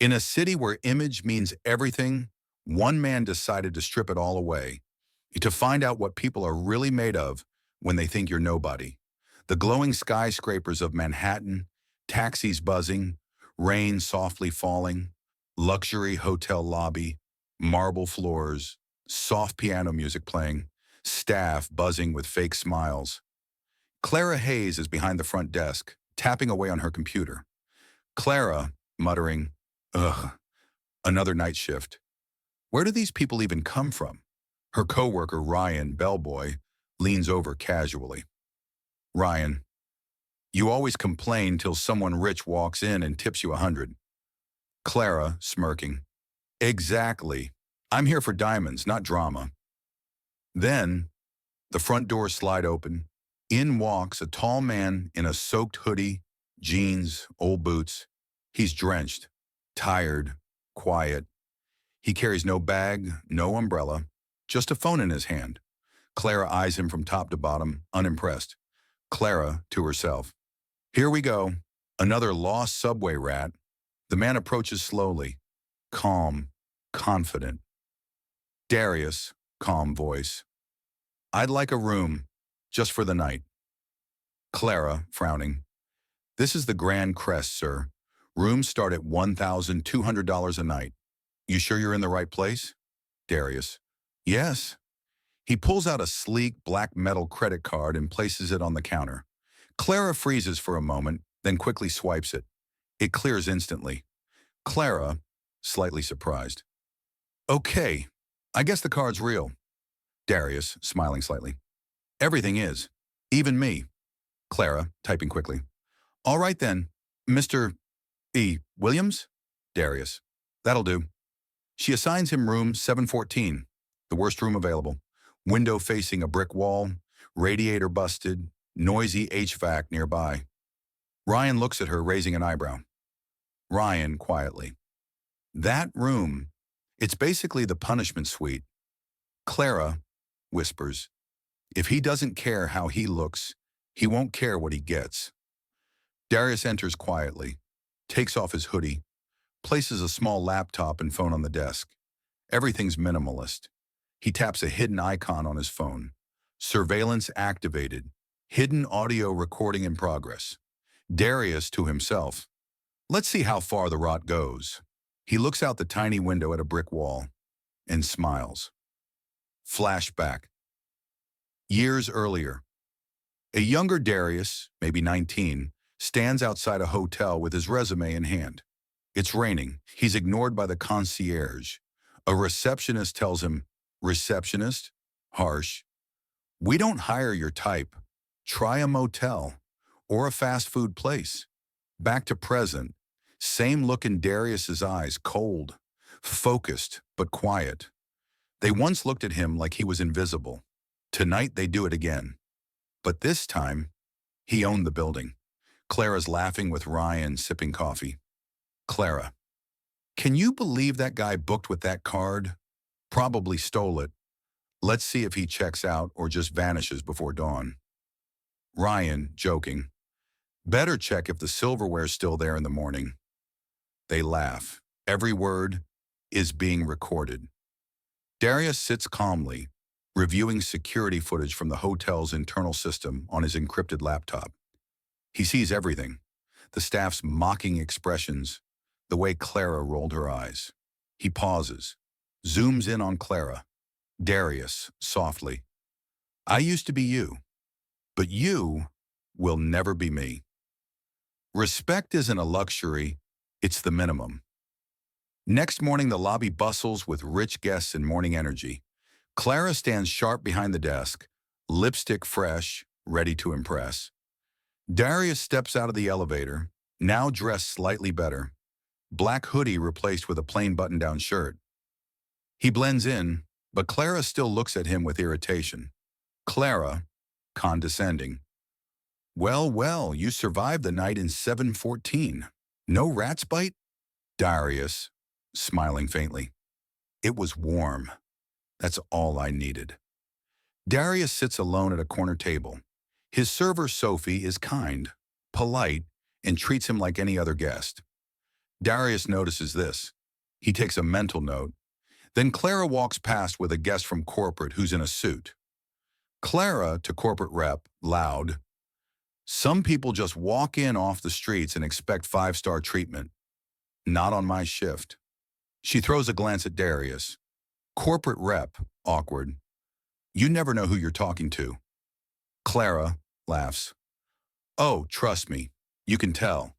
In a city where image means everything, one man decided to strip it all away, to find out what people are really made of when they think you're nobody. The glowing skyscrapers of Manhattan, taxis buzzing, rain softly falling, luxury hotel lobby, marble floors, soft piano music playing, staff buzzing with fake smiles. Clara Hayes is behind the front desk, tapping away on her computer. Clara, muttering, ugh, another night shift. Where do these people even come from? Her coworker, Ryan, bellboy, leans over casually. Ryan, you always complain till someone rich walks in and tips you 100. Clara, smirking. Exactly. I'm here for diamonds, not drama. Then, the front doors slide open. In walks a tall man in a soaked hoodie, jeans, old boots. He's drenched, tired, quiet. He carries no bag, no umbrella, just a phone in his hand. Clara eyes him from top to bottom, unimpressed. Clara, to herself. Here we go. Another lost subway rat. The man approaches slowly, calm, confident. Darius, calm voice. I'd like a room, just for the night. Clara, frowning. This is the Grand Crest, sir. Rooms start at $1,200 a night. You sure you're in the right place? Darius. Yes. He pulls out a sleek black metal credit card and places it on the counter. Clara freezes for a moment, then quickly swipes it. It clears instantly. Clara, slightly surprised. Okay, I guess the card's real. Darius, smiling slightly. Everything is. Even me. Clara, typing quickly. All right then, Mr. E. Williams? Darius. That'll do. She assigns him room 714, the worst room available. Window facing a brick wall, radiator busted, noisy HVAC nearby. Ryan looks at her, raising an eyebrow. Ryan, quietly. That room, it's basically the punishment suite. Clara, whispers. If he doesn't care how he looks, he won't care what he gets. Darius enters quietly, takes off his hoodie, places a small laptop and phone on the desk. Everything's minimalist. He taps a hidden icon on his phone. Surveillance activated. Hidden audio recording in progress. Darius to himself. Let's see how far the rot goes. He looks out the tiny window at a brick wall and smiles. Flashback. Years earlier. A younger Darius, maybe 19, stands outside a hotel with his resume in hand. It's raining. He's ignored by the concierge. A receptionist tells him, receptionist? Harsh. We don't hire your type. Try a motel or a fast food place. Back to present. Same look in Darius's eyes, cold, focused, but quiet. They once looked at him like he was invisible. Tonight they do it again. But this time, he owned the building. Clara's laughing with Ryan, sipping coffee. Clara. Can you believe that guy booked with that card? Probably stole it. Let's see if he checks out or just vanishes before dawn. Ryan, joking. Better check if the silverware's still there in the morning. They laugh. Every word is being recorded. Darius sits calmly, reviewing security footage from the hotel's internal system on his encrypted laptop. He sees everything. The staff's mocking expressions, the way Clara rolled her eyes. He pauses, zooms in on Clara. Darius, softly. I used to be you, but you will never be me. Respect isn't a luxury, it's the minimum. Next morning, the lobby bustles with rich guests and morning energy. Clara stands sharp behind the desk, lipstick fresh, ready to impress. Darius steps out of the elevator, now dressed slightly better. Black hoodie replaced with a plain button-down shirt. He blends in, but Clara still looks at him with irritation. Clara, condescending. Well, well, you survived the night in 714. No rat's bite? Darius, smiling faintly. It was warm. That's all I needed. Darius sits alone at a corner table. His server, Sophie, is kind, polite, and treats him like any other guest. Darius notices this. He takes a mental note. Then Clara walks past with a guest from corporate who's in a suit. Clara to corporate rep, loud. Some people just walk in off the streets and expect five-star treatment. Not on my shift. She throws a glance at Darius. Corporate rep, awkward. You never know who you're talking to. Clara laughs. Oh, trust me. You can tell.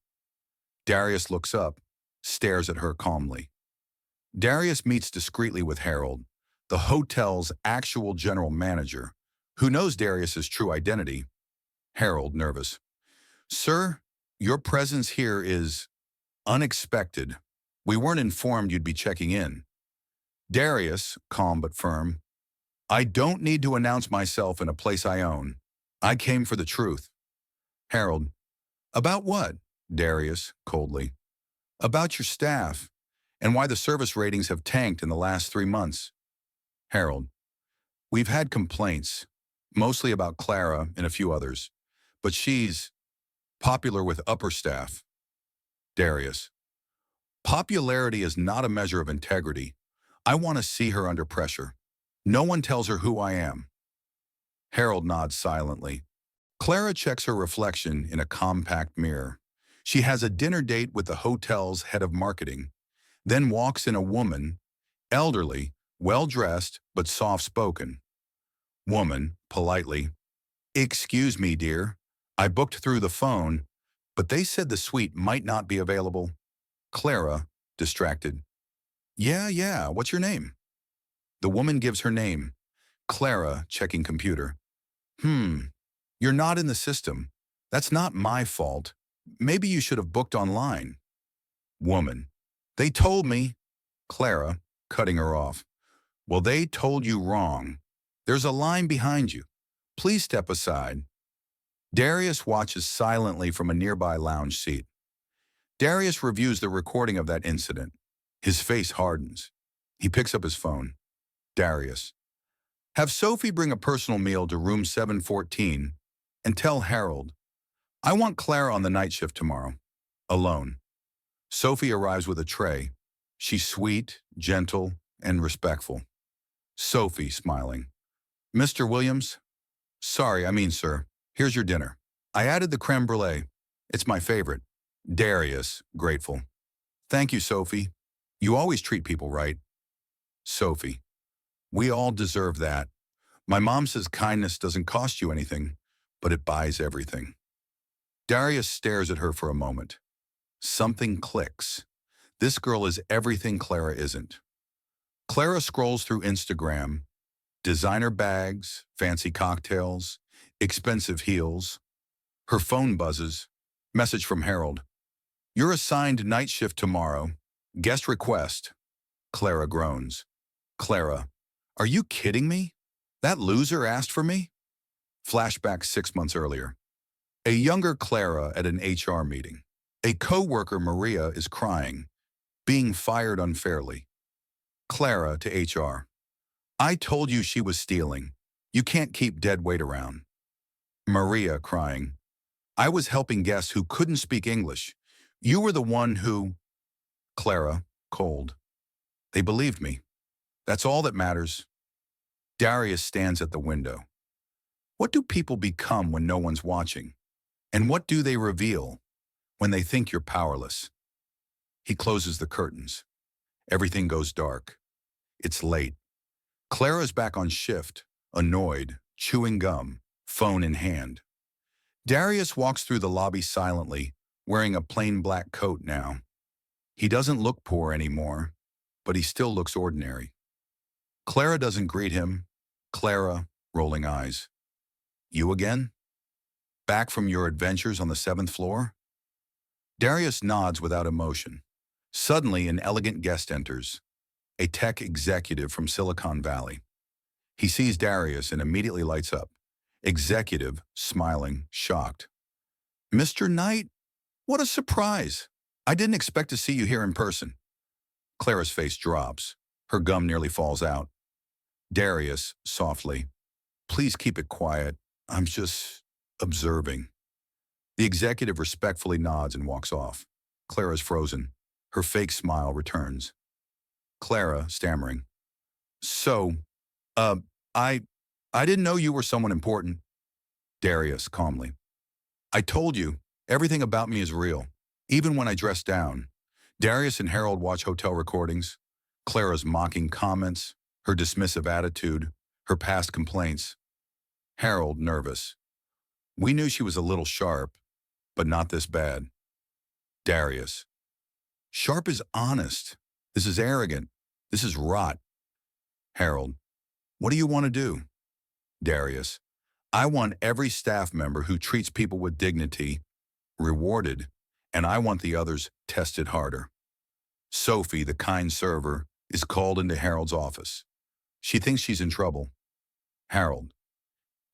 Darius looks up, stares at her calmly. Darius meets discreetly with Harold, the hotel's actual general manager, who knows Darius's true identity. Harold, nervous. Sir, your presence here is unexpected. We weren't informed you'd be checking in. Darius, calm but firm. I don't need to announce myself in a place I own. I came for the truth. Harold. About what? Darius, coldly. About your staff, and why the service ratings have tanked in the last 3 months. Harold. We've had complaints, mostly about Clara and a few others, but she's popular with upper staff. Darius. Popularity is not a measure of integrity. I want to see her under pressure. No one tells her who I am. Harold nods silently. Clara checks her reflection in a compact mirror. She has a dinner date with the hotel's head of marketing, then walks in a woman, elderly, well-dressed, but soft-spoken. Woman, politely. Excuse me, dear. I booked through the phone, but they said the suite might not be available. Clara, distracted. Yeah, what's your name? The woman gives her name. Clara, checking computer. You're not in the system. That's not my fault. Maybe you should have booked online. Woman. They told me. Clara, cutting her off. Well, they told you wrong. There's a line behind you. Please step aside. Darius watches silently from a nearby lounge seat. Darius reviews the recording of that incident. His face hardens. He picks up his phone. Darius. Have Sophie bring a personal meal to room 714 and tell Harold, I want Clara on the night shift tomorrow. Alone. Sophie arrives with a tray. She's sweet, gentle, and respectful. Sophie, smiling. Mr. Williams? Sorry, sir. Here's your dinner. I added the creme brulee. It's my favorite. Darius, grateful. Thank you, Sophie. You always treat people right. Sophie. We all deserve that. My mom says kindness doesn't cost you anything, but it buys everything. Darius stares at her for a moment. Something clicks. This girl is everything Clara isn't. Clara scrolls through Instagram. Designer bags, fancy cocktails, expensive heels. Her phone buzzes. Message from Harold. You're assigned night shift tomorrow. Guest request. Clara groans. Clara. Are you kidding me? That loser asked for me? Flashback 6 months earlier. A younger Clara at an HR meeting. A co-worker, Maria, is crying, being fired unfairly. Clara to HR. I told you she was stealing. You can't keep dead weight around. Maria crying. I was helping guests who couldn't speak English. You were the one who... Clara, cold. They believed me. That's all that matters. Darius stands at the window. What do people become when no one's watching? And what do they reveal when they think you're powerless? He closes the curtains. Everything goes dark. It's late. Clara's back on shift, annoyed, chewing gum, phone in hand. Darius walks through the lobby silently, wearing a plain black coat now. He doesn't look poor anymore, but he still looks ordinary. Clara doesn't greet him. Clara, rolling eyes. You again? Back from your adventures on the 7th floor? Darius nods without emotion. Suddenly, an elegant guest enters, a tech executive from Silicon Valley. He sees Darius and immediately lights up. Executive, smiling, shocked. Mr. Knight? What a surprise. I didn't expect to see you here in person. Clara's face drops. Her gum nearly falls out. Darius, softly. Please keep it quiet. I'm just observing. The executive respectfully nods and walks off. Clara's frozen. Her fake smile returns. Clara, stammering. So, uh, I, I didn't know you were someone important. Darius, calmly. I told you, everything about me is real, even when I dress down. Darius and Harold watch hotel recordings, Clara's mocking comments, her dismissive attitude, her past complaints. Harold, nervous. We knew she was a little sharp, but not this bad. Darius. Sharp is honest. This is arrogant. This is rot. Harold. What do you want to do? Darius. I want every staff member who treats people with dignity rewarded, and I want the others tested harder. Sophie, the kind server, is called into Harold's office. She thinks she's in trouble. Harold.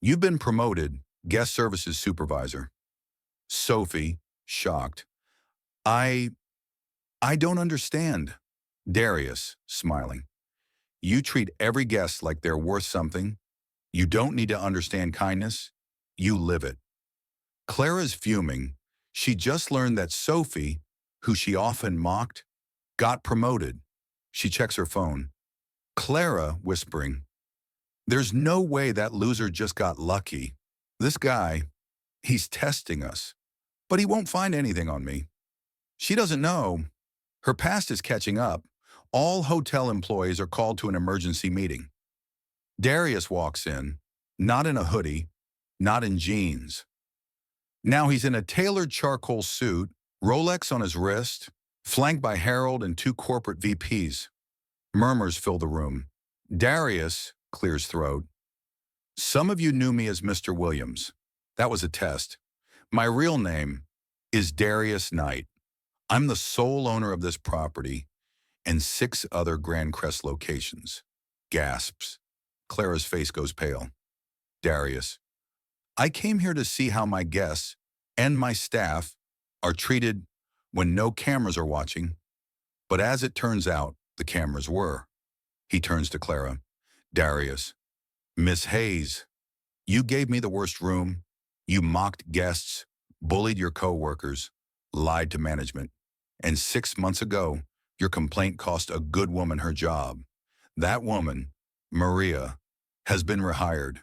You've been promoted, guest services supervisor. Sophie, shocked. I don't understand. Darius, smiling. You treat every guest like they're worth something. You don't need to understand kindness. You live it. Clara's fuming. She just learned that Sophie, who she often mocked, got promoted. She checks her phone. Clara, whispering, there's no way that loser just got lucky. This guy, he's testing us. But he won't find anything on me. She doesn't know. Her past is catching up. All hotel employees are called to an emergency meeting. Darius walks in, not in a hoodie, not in jeans. Now he's in a tailored charcoal suit, Rolex on his wrist, flanked by Harold and two corporate VPs. Murmurs fill the room. Darius clears throat. Some of you knew me as Mr. Williams. That was a test. My real name is Darius Knight. I'm the sole owner of this property and 6 other Grand Crest locations. Gasps. Clara's face goes pale. Darius. I came here to see how my guests and my staff are treated when no cameras are watching. But as it turns out, the cameras were. He turns to Clara. Darius. Miss Hayes, you gave me the worst room. You mocked guests, bullied your coworkers, lied to management. And 6 months ago, your complaint cost a good woman her job. That woman, Maria, has been rehired.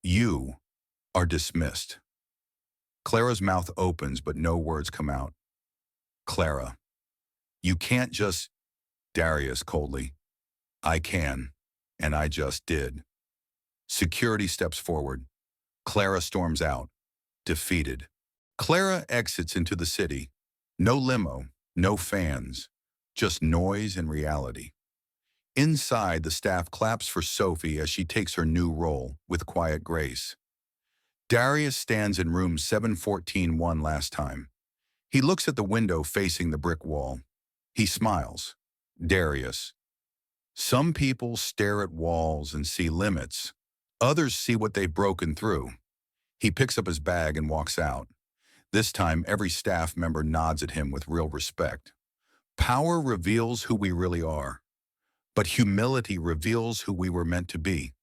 You are dismissed. Clara's mouth opens, but no words come out. Clara. You can't just... Darius, coldly. I can, and I just did. Security steps forward. Clara storms out, defeated. Clara exits into the city. No limo, no fans, just noise and reality. Inside, the staff claps for Sophie as she takes her new role with quiet grace. Darius stands in room 714 one last time. He looks at the window facing the brick wall. He smiles. Darius. Some people stare at walls and see limits. Others see what they've broken through. He picks up his bag and walks out. This time, every staff member nods at him with real respect. Power reveals who we really are, but humility reveals who we were meant to be.